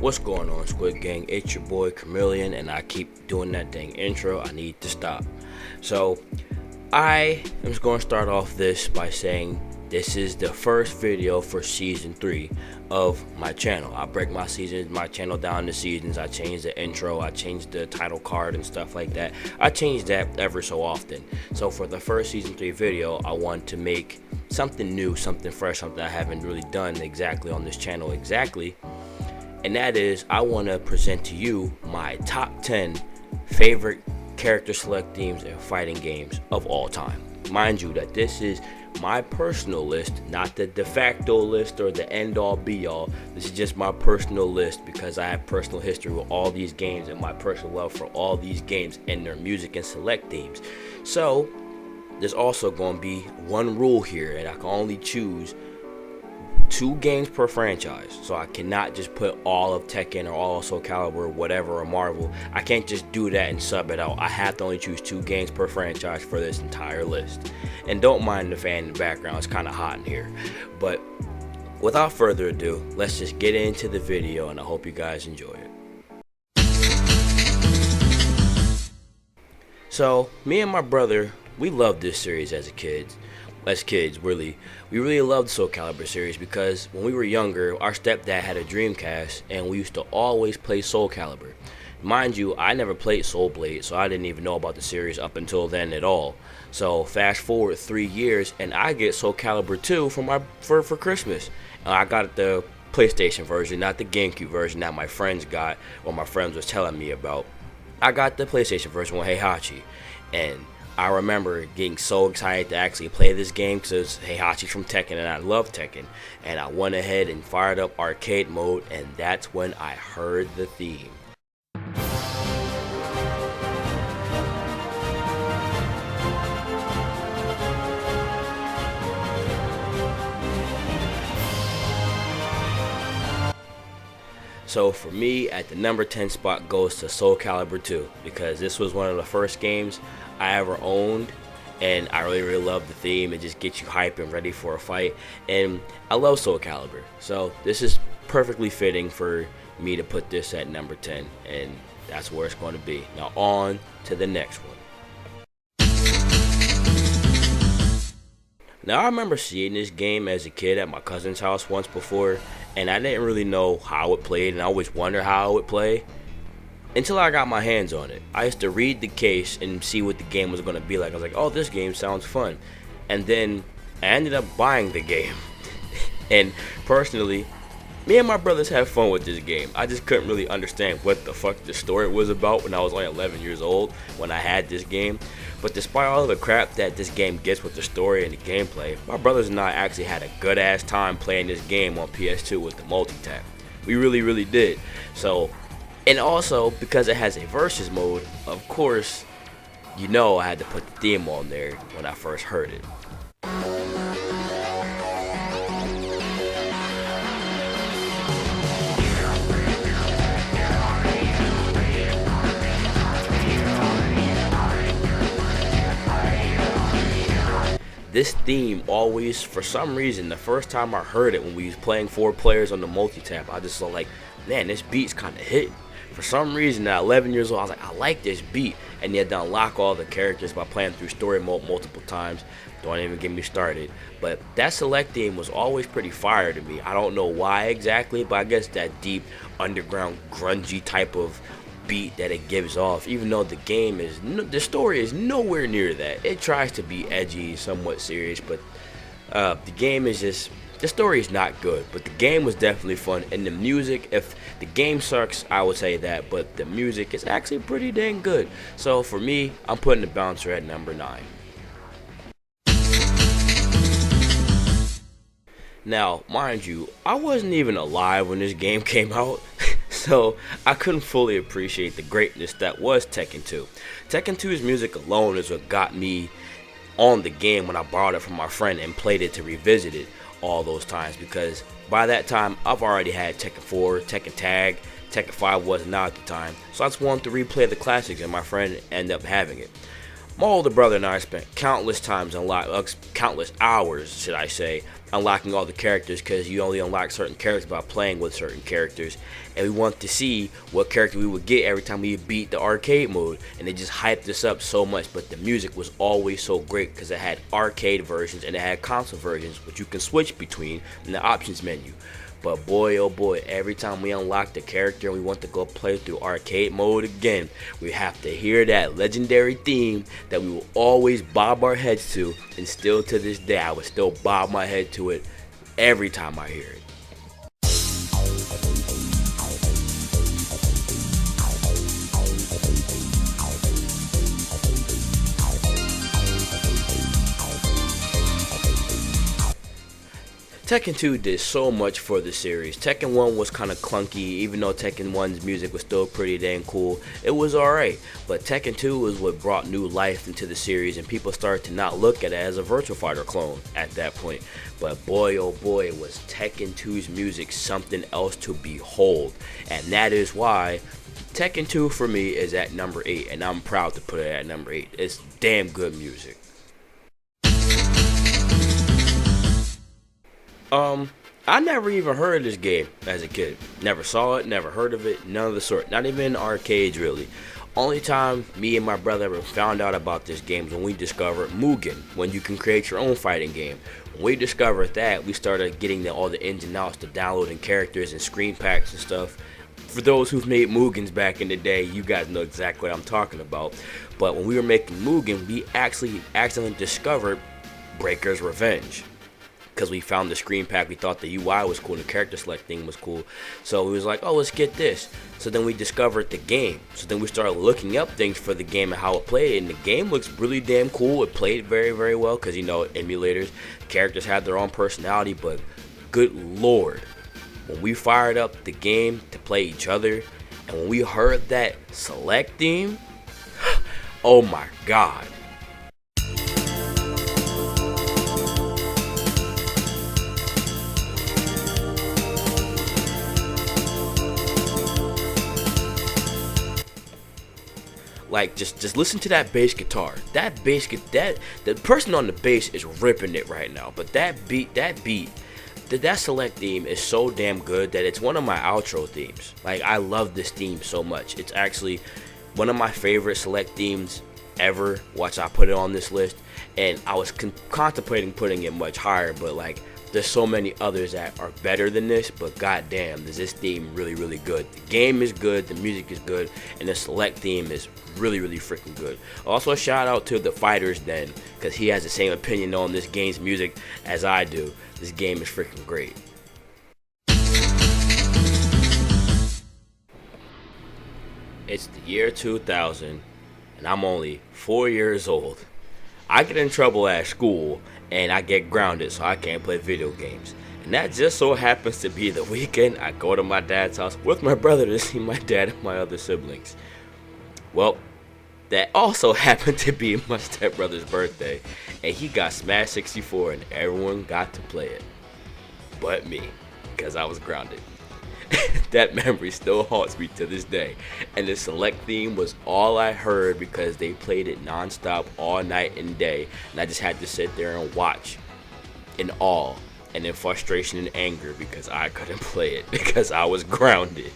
What's going on, Squid Gang? It's your boy KERMILLION, and I keep doing that dang intro. I need to stop. So, I am just going to start off this by saying this is the first video for season 3 of my channel. I break my channel down into seasons. I change the intro, I change the title card and stuff like that. I change that ever so often. So for the first season 3 video, I want to make something new, something fresh, something I haven't really done exactly on this channel exactly. And that is, I want to present to you my top 10 favorite character select themes and fighting games of all time. Mind you that this is my personal list, not the de facto list or the end all be all. This is just my personal list because I have personal history with all these games and my personal love for all these games and their music and select themes. So there's also going to be one rule here, and I can only choose 2 games per franchise. So I cannot just put all of Tekken or all of Soul Calibur, whatever, or Marvel. I can't just do that and sub it out. I have to only choose 2 games per franchise for this entire list. And don't mind the fan in the background, it's kind of hot in here. But without further ado, let's just get into the video, and I hope you guys enjoy it. So me and my brother, we loved this series as kids, really. We really loved the Soul Calibur series because when we were younger, our stepdad had a Dreamcast and we used to always play Soul Calibur. Mind you, I never played Soul Blade, so I didn't even know about the series up until then at all. So fast forward 3 years and I get Soul Calibur 2 for Christmas. I got the PlayStation version, not the GameCube version that my friends got or my friends was telling me about. I got the PlayStation version with Heihachi, and I remember getting so excited to actually play this game because it's Heihachi from Tekken and I love Tekken. And I went ahead and fired up arcade mode, and that's when I heard the theme. So for me, at the number 10 spot goes to Soul Calibur 2 because this was one of the first games I ever owned, and I really love the theme. It just gets you hype and ready for a fight, and I love Soul Calibur, so this is perfectly fitting for me to put this at number 10, and that's where it's going to be. Now on to the next one. Now I remember seeing this game as a kid at my cousin's house once before, and I didn't really know how it played, and I always wondered how it would play until I got my hands on it. I used to read the case and see what the game was going to be like. I was like, oh, this game sounds fun. And then I ended up buying the game. And personally, me and my brothers had fun with this game. I just couldn't really understand what the fuck the story was about when I was only 11 years old when I had this game. But despite all of the crap that this game gets with the story and the gameplay, my brothers and I actually had a good ass time playing this game on PS2 with the multi-tap. We really did. So, and also because it has a versus mode, of course, you know I had to put the theme on there when I first heard it. This theme always, for some reason, the first time I heard it when we was playing 4 players on the multi-tap, I just was like, man, this beat's kind of hitting. For some reason, at 11 years old, I was like, I like this beat. And you had to unlock all the characters by playing through story mode multiple times. Don't even get me started. But that select theme was always pretty fire to me. I don't know why exactly, but I guess that deep, underground, grungy type of beat that it gives off, even though the game is the story is nowhere near that. It tries to be edgy, somewhat serious, but the game is just, the story is not good, but the game was definitely fun. And the music, if the game sucks, I would say that, but the music is actually pretty dang good. So for me, I'm putting the bouncer at number 9. Now mind you, I wasn't even alive when this game came out. So I couldn't fully appreciate the greatness that was Tekken 2. Tekken 2's music alone is what got me on the game when I borrowed it from my friend and played it to revisit it all those times, because by that time I've already had Tekken 4, Tekken Tag, Tekken 5 wasn't out at the time, so I just wanted to replay the classics, and my friend ended up having it. My older brother and I spent countless countless hours, should I say, unlocking all the characters, because you only unlock certain characters by playing with certain characters, and we wanted to see what character we would get every time we beat the arcade mode, and it just hyped us up so much. But the music was always so great because it had arcade versions and it had console versions, which you can switch between in the options menu. But boy, oh boy, every time we unlock the character and we want to go play through arcade mode again, we have to hear that legendary theme that we will always bob our heads to, and still to this day, I would still bob my head to it every time I hear it. Tekken 2 did so much for the series. Tekken 1 was kind of clunky, even though Tekken 1's music was still pretty dang cool. It was alright, but Tekken 2 is what brought new life into the series, and people started to not look at it as a Virtua Fighter clone at that point. But boy, oh boy, was Tekken 2's music something else to behold, and that is why Tekken 2 for me is at number 8, and I'm proud to put it at number 8. It's damn good music. I never even heard of this game as a kid. Never saw it, never heard of it, none of the sort. Not even in arcades, really. Only time me and my brother ever found out about this game was when we discovered Mugen, when you can create your own fighting game. When we discovered that, we started getting all the ins and outs to downloading characters and screen packs and stuff. For those who've made Mugens back in the day, you guys know exactly what I'm talking about. But when we were making Mugen, we actually accidentally discovered Breaker's Revenge, because we found the screen pack. We thought the UI was cool and the character select thing was cool, so we was like, oh, let's get this. So then we discovered the game, so then we started looking up things for the game and how it played, and the game looks really damn cool. It played very, very well, because you know, emulators, characters have their own personality. But good lord, when we fired up the game to play each other, and when we heard that select theme, oh my god. Like, just listen to that bass guitar. That the person on the bass is ripping it right now. But that select theme is so damn good that it's one of my outro themes. Like, I love this theme so much. It's actually one of my favorite select themes ever. Watch, I put it on this list, and I was contemplating putting it much higher, but like, there's so many others that are better than this, but goddamn, is this theme really, really good. The game is good, the music is good, and the select theme is really, really freaking good. Also, a shout out to the Fighters Den, because he has the same opinion on this game's music as I do. This game is freaking great. It's the year 2000, and I'm only 4 years old. I get in trouble at school, and I get grounded, so I can't play video games. And that just so happens to be the weekend I go to my dad's house with my brother to see my dad and my other siblings. Well, that also happened to be my stepbrother's birthday, and he got Smash 64 and everyone got to play it. But me, because I was grounded. That memory still haunts me to this day, and the select theme was all I heard because they played it non-stop all night and day, and I just had to sit there and watch in awe and in frustration and anger because I couldn't play it because I was grounded.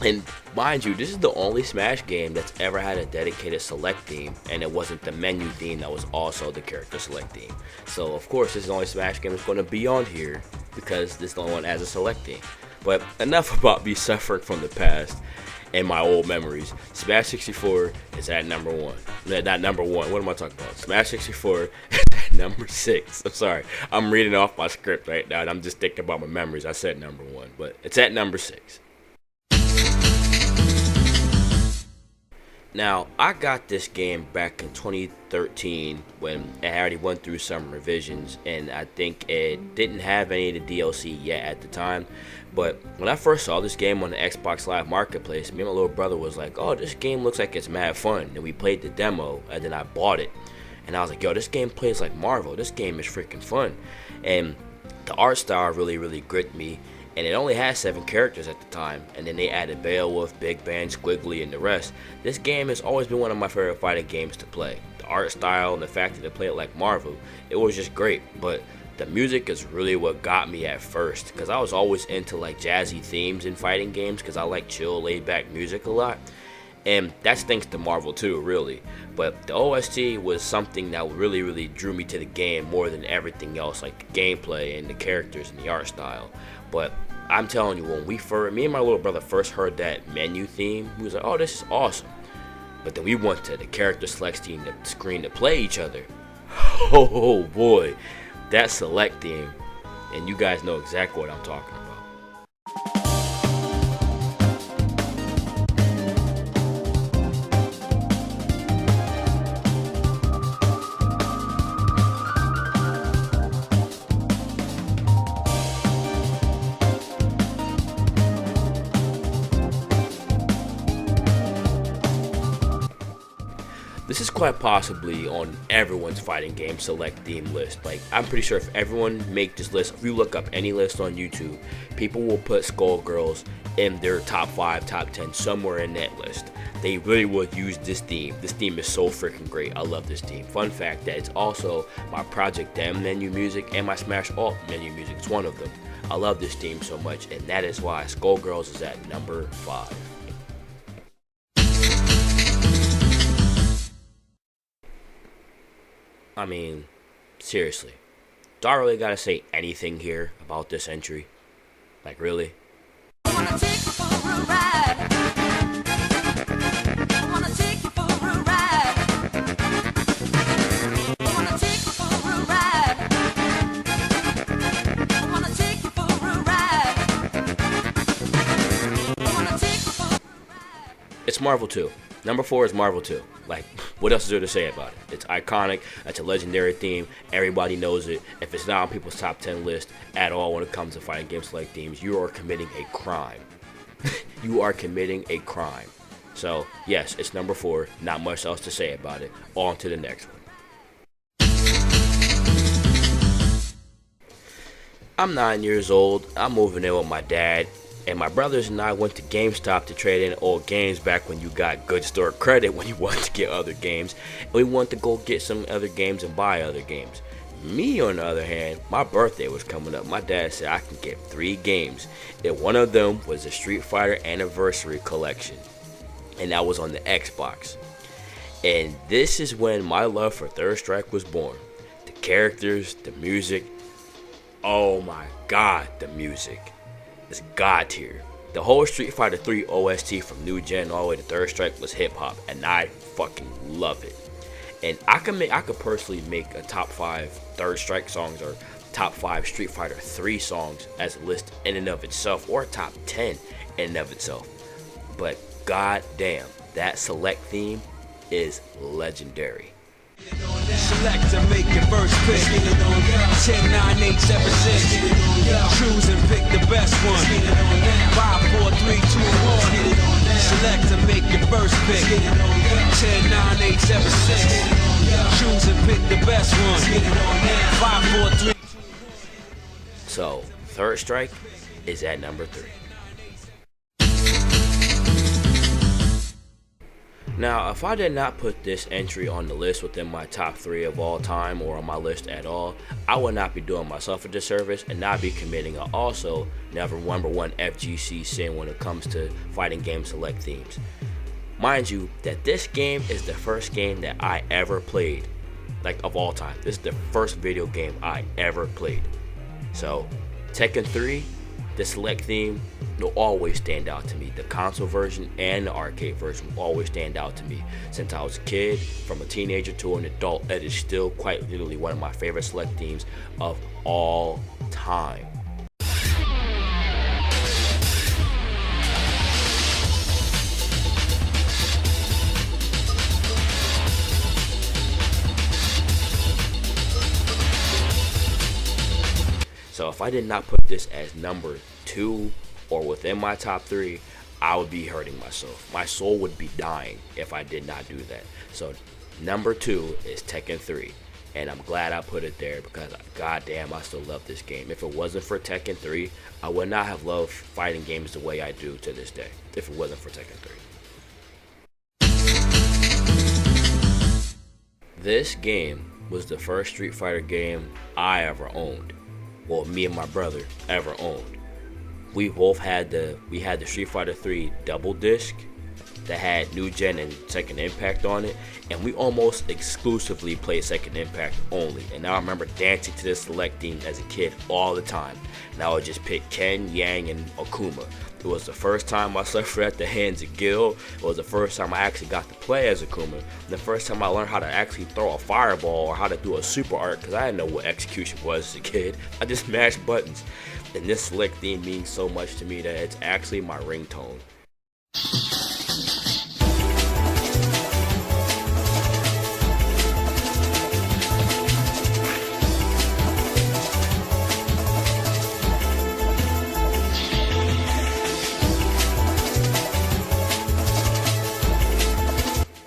And mind you, this is the only Smash game that's ever had a dedicated select theme, and it wasn't the menu theme that was also the character select theme. So of course this is the only Smash game that's going to be on here because this is the only one has a select theme. But enough about me suffering from the past and my old memories. Smash 64 is at number 1. Not number 1, what am I talking about? Smash 64 is at number 6. I'm sorry, I'm reading off my script right now and I'm just thinking about my memories. I said number 1, but it's at number 6. Now, I got this game back in 2013 when it already went through some revisions, and I think it didn't have any of the DLC yet at the time. But when I first saw this game on the Xbox Live Marketplace, me and my little brother was like, oh, this game looks like it's mad fun. And we played the demo, and then I bought it. and I was like, yo, this game plays like Marvel. This game is freaking fun. And the art style really gripped me, and it only had 7 characters at the time, and then they added Beowulf, Big Bang, Squiggly, and the rest. This game has always been one of my favorite fighting games to play. The art style and the fact that they play it like Marvel, it was just great. But the music is really what got me at first, because I was always into like jazzy themes in fighting games, because I like chill, laid back music a lot. And that's thanks to Marvel too, really. But the OST was something that really drew me to the game more than everything else, like the gameplay and the characters and the art style. But I'm telling you, when me and my little brother first heard that menu theme, we was like, oh, this is awesome. But then we went to the character select screen to play each other. Oh boy, that select theme, and you guys know exactly what I'm talking about. This is quite possibly on everyone's fighting game select theme list. Like, I'm pretty sure if everyone make this list, if you look up any list on YouTube, people will put Skullgirls in their top 5, top 10, somewhere in that list. They really would use this theme. This theme is so freaking great. I love this theme. Fun fact that it's also my Project M menu music and my Smash Alt menu music. It's one of them. I love this theme so much, and that is why Skullgirls is at number 5. I mean, seriously, do I really gotta say anything here about this entry? Like, really? It's Marvel 2. Number 4 is Marvel 2. Like, what else is there to say about it? It's iconic. It's a legendary theme. Everybody knows it. If it's not on people's top 10 list at all when it comes to fighting game select themes, you are committing a crime. You are committing a crime. So, yes, it's number 4. Not much else to say about it. On to the next one. I'm 9 years old. I'm moving in with my dad. And my brothers and I went to GameStop to trade in old games back when you got good store credit when you wanted to get other games. And we wanted to go get some other games and buy other games. Me, on the other hand, my birthday was coming up. My dad said I can get 3 games. And one of them was the Street Fighter Anniversary Collection. And that was on the Xbox. And this is when my love for Third Strike was born. The characters, the music. Oh my god, the music. It's god tier. The whole Street Fighter III OST from New Gen all the way to Third Strike was hip hop, and I fucking love it. And I could personally make a top 5 Third Strike songs or top 5 Street Fighter 3 songs as a list in and of itself, or a top 10 in and of itself. But god damn, that select theme is legendary. Select and make your first pick. 10, 9, 8, 7, 6. Choose and pick the best one. 5, 4, 3, 2, 1. Select and make your first pick. 10, 9, 8, 7, 6. Choose and pick the best one. 5, 4, 3. So, Third Strike is at number 3. Now, if I did not put this entry on the list within my top 3 of all time or on my list at all, I would not be doing myself a disservice and not be committing a also number one FGC sin when it comes to fighting game select themes. Mind you that this game is the first game that I ever played, like of all time. This is the first video game I ever played. So, Tekken 3, the select theme will always stand out to me. The console version and the arcade version will always stand out to me. Since I was a kid, from a teenager to an adult, it is still quite literally one of my favorite select themes of all time. So if I did not put this as number 2 or within my top 3, I would be hurting myself. My soul would be dying if I did not do that. So number 2 is Tekken 3. And I'm glad I put it there because goddamn, I still love this game. If it wasn't for Tekken 3, I would not have loved fighting games the way I do to this day. If it wasn't for Tekken 3. This game was the first Street Fighter game I ever owned. Well, me and my brother ever owned. We both had the Street Fighter 3 double disc that had New Gen and Second Impact on it, and we almost exclusively played Second Impact only. And I remember dancing to this select theme as a kid all the time. And I would just pick Ken, Yang, and Akuma. It was the first time I suffered at the hands of Gil. It was the first time I actually got to play as Akuma. The first time I learned how to actually throw a fireball or how to do a super art, because I didn't know what execution was as a kid. I just mashed buttons. And this select theme means so much to me that it's actually my ringtone.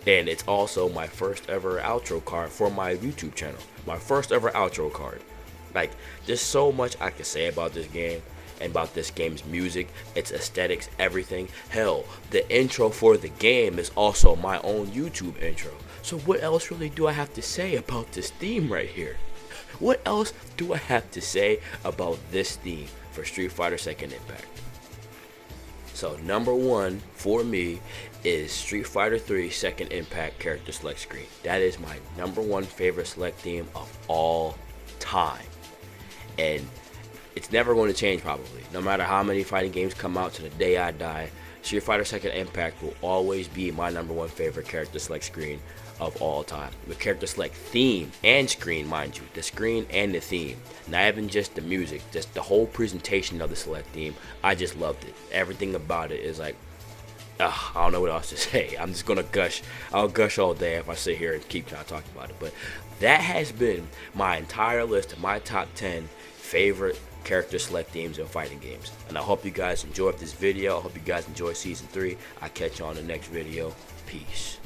And it's also my first ever outro card for my YouTube channel. My first ever outro card. Like, there's so much I can say about this game and about this game's music, its aesthetics, everything. Hell, the intro for the game is also my own YouTube intro. So what else really do I have to say about this theme right here? What else do I have to say about this theme for Street Fighter Second Impact? So number 1 for me is Street Fighter 3 Second Impact character select screen. That is my number 1 favorite select theme of all time. And it's never going to change probably. No matter how many fighting games come out to the day I die, Street Fighter Second Impact will always be my number 1 favorite character select screen of all time. The character select theme and screen, mind you. The screen and the theme. Not even just the music, just the whole presentation of the select theme. I just loved it. Everything about it is like, I don't know what else to say. I'm just gonna gush. I'll gush all day if I sit here and keep trying to talk about it. But that has been my entire list of my top 10 favorite character select themes in fighting games. And I hope you guys enjoyed this video. I hope you guys enjoy season 3. I'll catch you on the next video. Peace.